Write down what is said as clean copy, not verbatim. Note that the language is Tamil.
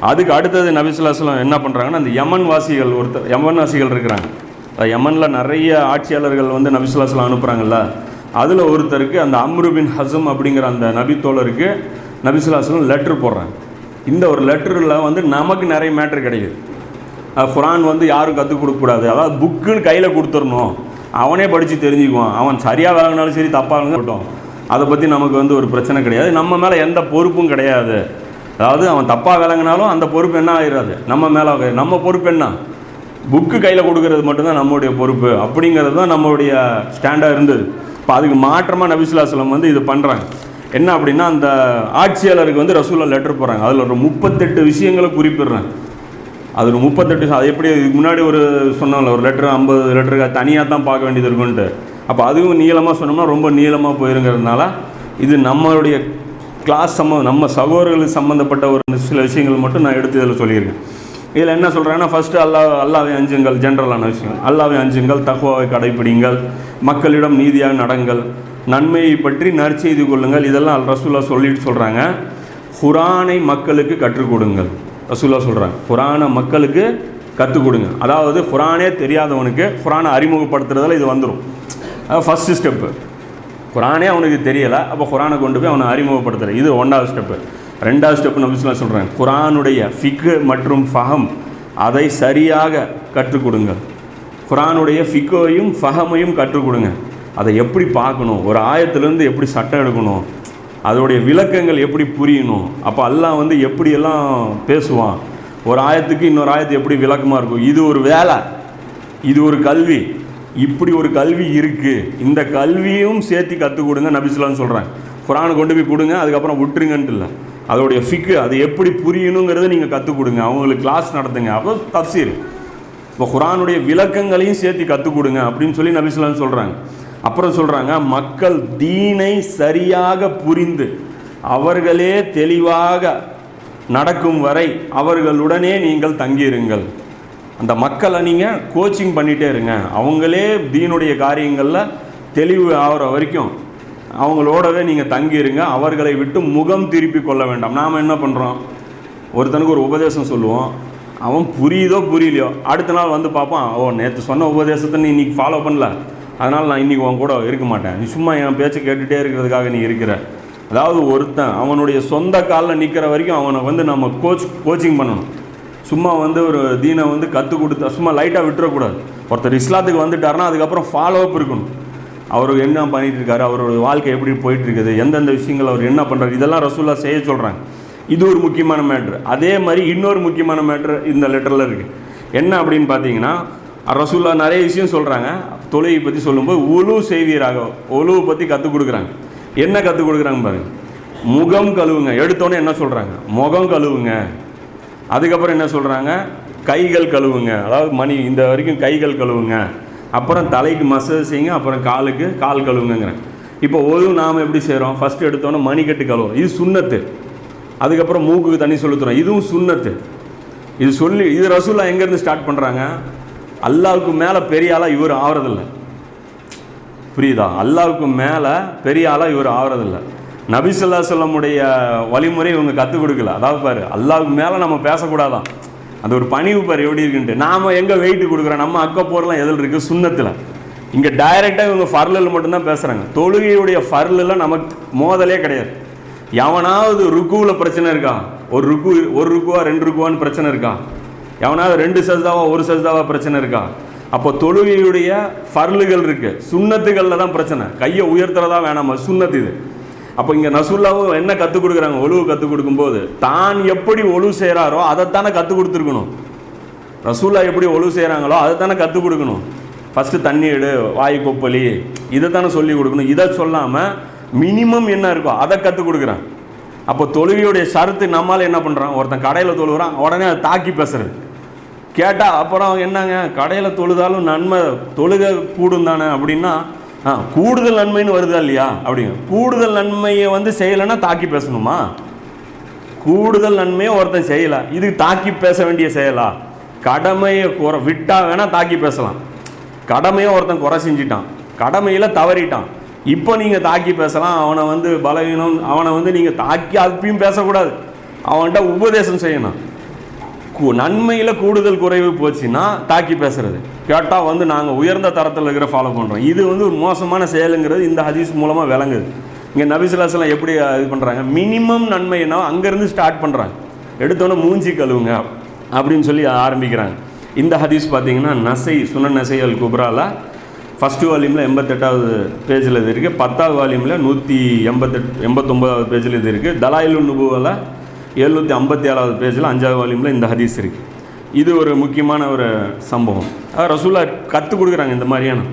அதுக்கு அடுத்தது நபி ஸல்லல்லாஹு அலைஹி வஸல்லம் என்ன பண்ணுறாங்கன்னா, அந்த யமன் வாசிகள் இருக்கிறாங்க. யமனில் நிறைய ஆட்சியாளர்கள் வந்து நபி ஸல்லல்லாஹு அலைஹி வஸல்லம் அனுப்புகிறாங்கல்ல, அதில் ஒருத்தருக்கு அந்த அம்ரு பின் ஹஸம் அப்படிங்கிற அந்த நபி தோழருக்கு நபி ஸல்லல்லாஹு அலைஹி வஸல்லம் லெட்ரு போடுறாங்க. இந்த ஒரு லெட்டரில் வந்து நமக்கு நிறைய மேட்ரு கிடைக்குது. குரான் வந்து யாரும் கற்றுக் கொடுக்கக்கூடாது, அதாவது புக்குன்னு கையில் கொடுத்துடணும், அவனே படித்து தெரிஞ்சுக்குவான், அவன் சரியாக விளங்கினாலும் சரி தப்பாக விளங்கட்டும், அதை பற்றி நமக்கு வந்து ஒரு பிரச்சனை கிடையாது, நம்ம மேலே எந்த பொறுப்பும் கிடையாது. அதாவது அவன் தப்பாக விளங்கினாலும் அந்த பொறுப்பு என்ன ஆகிடாது நம்ம மேலே. நம்ம பொறுப்பு என்ன, புக்கு கையில் கொடுக்கறது மட்டும்தான் நம்மளுடைய பொறுப்பு அப்படிங்கிறது தான் நம்மளுடைய ஸ்டாண்டாக இருந்தது. இப்போ அதுக்கு மாற்றமாக நபி ஸல்லல்லாஹு அலைஹி வஸல்லம் வந்து இது பண்ணுறாங்க. என்ன அப்படின்னா, அந்த ஆட்சியாளருக்கு வந்து ரசூலுல்லாஹ் லெட்டர் போகிறாங்க. அதில் ஒரு 38 விஷயங்களை குறிப்பிடுறாங்க. அது ஒரு 38, அது எப்படி இதுக்கு முன்னாடி ஒரு சொன்னால ஒரு லெட்டர் 50 லெட்டருக்கு தனியாக தான் பார்க்க வேண்டியது இருக்குன்ட்டு. அப்போ அதுவும் நீளமாக சொன்னோம்னா ரொம்ப நீளமாக போயிருங்கிறதுனால இது நம்மளுடைய கிளாஸ் நம்ம சகோதரர்களுக்கு சம்மந்தப்பட்ட ஒரு சில விஷயங்கள் மட்டும் நான் எடுத்து இதில் சொல்லியிருக்கேன். இதில் என்ன சொல்கிறாங்கன்னா, ஃபஸ்ட்டு அல்லாஹ்வை அஞ்சுங்கள், ஜென்ரலான விஷயம். அல்லாஹ்வை அஞ்சுங்கள், தக்வாவை கடைப்பிடிங்கள், மக்களிடம் நீதியாக நடங்கள், நன்மையை பற்றி நற்செய்து கொள்ளுங்கள். இதெல்லாம் ரசூலுல்லாஹ் சொல்லிட்டு சொல்கிறாங்க. குரானை மக்களுக்கு கற்றுக் கொடுங்கள். ரசூலுல்லாஹ் சொல்கிறாங்க, குரானை மக்களுக்கு கற்றுக் கொடுங்க. அதாவது குரானே தெரியாதவனுக்கு குரானை அறிமுகப்படுத்துறதில் இது வந்துடும். அது ஃபஸ்ட்டு ஸ்டெப்பு. குரானே அவனுக்கு தெரியலை, அப்போ குரானை கொண்டு போய் அவனை அறிமுகப்படுத்துகிற, இது 1வது ஸ்டெப்பு. 2வது ஸ்டெப்பு நபி ஸல்லல்லாஹு அலைஹி வஸல்லம் சொல்கிறாங்க, குரானுடைய ஃபிக்கு மற்றும் ஃபஹம் அதை சரியாக கற்றுக் கொடுங்கள். குரானுடைய ஃபிக்கையும் ஃபஹமையும் கற்றுக் கொடுங்க. அதை எப்படி பார்க்கணும், ஒரு ஆயத்திலேருந்து எப்படி சட்டம் எடுக்கணும், அதோடைய விளக்கங்கள் எப்படி புரியணும், அப்போ அல்லாஹ் வந்து எப்படியெல்லாம் பேசுவான், ஒரு ஆயத்துக்கு இன்னொரு ஆயத்து எப்படி விளக்கமாக இருக்கும், இது ஒரு வேலை, இது ஒரு கல்வி, இப்படி ஒரு கல்வி இருக்குது, இந்த கல்வியும் சேர்த்து கற்றுக் கொடுங்க நபி ஸல்லல்லாஹு அலைஹி வஸல்லம் சொல்கிறாங்க. குரானை கொண்டு போய் கொடுங்க, அதுக்கப்புறம் விட்டுருங்கன்ட்டு இல்லை, அதோடைய ஃபிக்கு அது எப்படி புரியணுங்கிறத நீங்கள் கற்றுக் கொடுங்க, அவங்களுக்கு கிளாஸ் நடத்துங்க. அப்போ தஃப்சீர், இப்போ குரானுடைய விளக்கங்களையும் சேர்த்து கற்றுக் கொடுங்க அப்படின்னு சொல்லி நபி ஸல்லல்லாஹு அலைஹி வஸல்லம் சொல்கிறாங்க. அப்புறம் சொல்கிறாங்க, மக்கள் தீனை சரியாக புரிந்து அவர்களே தெளிவாக நடக்கும் வரை அவர்களுடனே நீங்கள் தங்கியிருங்கள். அந்த மக்களை நீங்கள் கோச்சிங் பண்ணிகிட்டே இருங்க, அவங்களே தீனுடைய காரியங்களில் தெளிவு ஆகிற வரைக்கும் அவங்களோடவே நீங்கள் தங்கியிருங்க, அவர்களை விட்டு முகம் திருப்பி கொள்ள வேண்டாம். நாம் என்ன பண்ணுறோம், ஒருத்தனுக்கு ஒரு உபதேசம் சொல்லுவோம், அவன் புரியுதோ புரியலையோ அடுத்த நாள் வந்து பார்ப்பான், ஓ நேற்று சொன்ன உபதேசத்தை நீ இன்றைக்கி ஃபாலோ பண்ணல, அதனால் நான் இன்றைக்கி உன் கூட இருக்க மாட்டேன், நீ சும்மா என் பேச்சை கேட்டுகிட்டே இருக்கிறதுக்காக நீ இருக்கிற. அதாவது ஒருத்தன் அவனுடைய சொந்த காலில் நிற்கிற வரைக்கும் அவனை வந்து நம்ம கோச்சிங் பண்ணணும். சும்மா வந்து ஒரு தீனை வந்து கற்றுக் கொடுத்தா சும்மா லைட்டாக விட்டுறக்கூடாது. ஒருத்தர் இஸ்லாத்துக்கு வந்துட்டாருன்னா அதுக்கப்புறம் ஃபாலோ அப் இருக்கணும். அவர் என்ன பண்ணிகிட்டு இருக்காரு, அவரோட வாழ்க்கை எப்படி போயிட்டுருக்குது, எந்தெந்த விஷயங்கள் அவர் என்ன பண்ணுறாரு, இதெல்லாம் ரசூலுல்லாஹ் செய்ய சொல்கிறாங்க. இது ஒரு முக்கியமான மேட்ரு. அதே மாதிரி இன்னொரு முக்கியமான மேட்ரு இந்த லெட்டரில் இருக்குது. என்ன அப்படின்னு பார்த்தீங்கன்னா, ரசூலுல்லாஹ் நிறைய விஷயம் சொல்கிறாங்க. தொழுகை பற்றி சொல்லும்போது உலு செய்வீராக, உலுவை பற்றி கற்றுக் கொடுக்குறாங்க. என்ன கற்றுக் கொடுக்குறாங்க பாருங்கள், முகம் கழுவுங்க. எடுத்தோன்னே என்ன சொல்கிறாங்க, முகம் கழுவுங்க. அதுக்கப்புறம் என்ன சொல்கிறாங்க, கைகள் கழுவுங்க, அதாவது இந்த வரைக்கும் கைகள் கழுவுங்க. அப்புறம் தலைக்கு மசாஜ் செய்யுங்க, அப்புறம் காலுக்கு கால் கழுவுங்கிறேன். இப்போ நாம் எப்படி செய்கிறோம், ஃபஸ்ட்டு எடுத்தோன்னே மணிக்கட்டு கழுவோம், இது சுன்னத்து. அதுக்கப்புறம் மூக்குக்கு தண்ணி சொல்லுத்துறோம், இதுவும் சுன்னத்து. இது சொல்லி இது ரசூலுல்லாஹ் எங்கேருந்து ஸ்டார்ட் பண்ணுறாங்க, அல்லாவுக்கு மேலே பெரிய ஆளாக இவர் ஆகிறதில்ல. புரியுதா, அல்லாவுக்கு மேலே பெரிய ஆளாக இவர் ஆகிறதில்ல. நபி ஸல்லல்லாஹு அலைஹி வஸல்லமுடைய வழிமுறை இவங்க கற்றுக் கொடுக்கல. அதாவது பாரு, அல்லாவுக்கு மேலே நம்ம பேசக்கூடாதான், அந்த ஒரு பணிவு பாரு எப்படி இருக்குன்ட்டு. நாம் எங்கே வெயிட்டு கொடுக்குறோம், நம்ம அக்கப்போரெலாம் எதில் இருக்குது, சுன்னத்தில். இங்கே டைரெக்டாக இவங்க ஃபர்லில் மட்டும்தான் பேசுகிறாங்க. தொழுகையுடைய ஃபர்லில் நமக்கு மோதலே கிடையாது. எவனாவது ருக்குவில் பிரச்சனை இருக்கா, ஒரு ருக்குவா 2 ருக்குவான்னு பிரச்சனை இருக்கா, எவனாவது 2 சஜ்தாவா 1 சஜ்தாவா பிரச்சனை இருக்கா. அப்போ தொழுகையுடைய ஃபர்லுகள் இருக்குது, சுன்னத்துகளில் தான் பிரச்சனை. கையை உயர்த்துறதா வேணாமா, சுன்னத்து இது. அப்போ இங்கே ரசூலுல்லாஹ் என்ன கற்றுக் கொடுக்குறாங்க, ஒழுவு கற்றுக் கொடுக்கும்போது தான் எப்படி ஒழுவு செய்கிறாரோ அதைத்தானே கற்றுக் கொடுத்துருக்கணும். ரசூலுல்லாஹ் எப்படி ஒழுவு செய்கிறாங்களோ அதைத்தானே கற்றுக் கொடுக்கணும். ஃபஸ்ட்டு தண்ணி எடு, வாய் கொப்பளி, இதை தானே சொல்லி கொடுக்கணும். இதை சொல்லாமல் மினிமம் என்ன இருக்கோ அதை கற்றுக் கொடுக்குறான். அப்போ தொழுகையுடைய ஷரத்து நம்மளால் என்ன பண்ணுறான், ஒருத்தன் கடையில் தொழுகிறான், உடனே அதை தாக்கி பேசுறது கேட்டால் அப்புறம் என்னங்க கடையில் தொழுதாலும் நன்மை தொழுகை கூடும் தானே அப்படின்னா, கூடுதல் நன்மைன்னு வருதா இல்லையா அப்படிங்க. கூடுதல் நன்மையை வந்து செய்யலைன்னா தாக்கி பேசணுமா, கூடுதல் நன்மையை ஒருத்தன் செய்யலை, இதுக்கு தாக்கி பேச வேண்டிய செயலா. கடமையை விட்டா வேணால் தாக்கி பேசலாம். கடமையை ஒருத்தன் குறை செஞ்சிட்டான், கடமையில் தவறிட்டான், இப்போ நீங்கள் தாக்கி பேசலாம். அவனை வந்து பலவீனம், அவனை வந்து நீங்கள் தாக்கி அப்பயும் பேசக்கூடாது, அவன்கிட்ட உபதேசம் செய்யணும். நன்மையில் கூடுதல் குறைவு போச்சுன்னா தாக்கி பேசுறது, கேட்டால் வந்து நாங்கள் உயர்ந்த தரத்தில் இருக்கிற ஃபாலோ பண்ணுறோம். இது வந்து ஒரு மோசமான செயலுங்கிறது இந்த ஹதீஸ் மூலமாக விளங்குது. இங்கே நபி ஸல்லல்லாஹு அலைஹி வஸல்லம் எப்படி இது பண்ணுறாங்க, மினிமம் நன்மைனா அங்கேருந்து ஸ்டார்ட் பண்ணுறாங்க. எடுத்தோன்னே மூஞ்சி கழுவுங்க அப்படின்னு சொல்லி ஆரம்பிக்கிறாங்க. இந்த ஹதீஸ் பார்த்தீங்கன்னா நசை சுனன் நசை அல் குப்ரால ஃபஸ்ட்டு வால்யூமில் 88வது பேஜில் இது இருக்குது, 10வது வால்யூமில் 189வது பேஜில் இது இருக்குது, தலாயிலுன் நுபுவல 757வது பேஜில் 5வது வால்யூமில் இந்த ஹதீஸ் இருக்குது. இது ஒரு முக்கியமான ஒரு சம்பவம். ரசூலா கற்றுக் கொடுக்குறாங்க இந்த மாதிரியான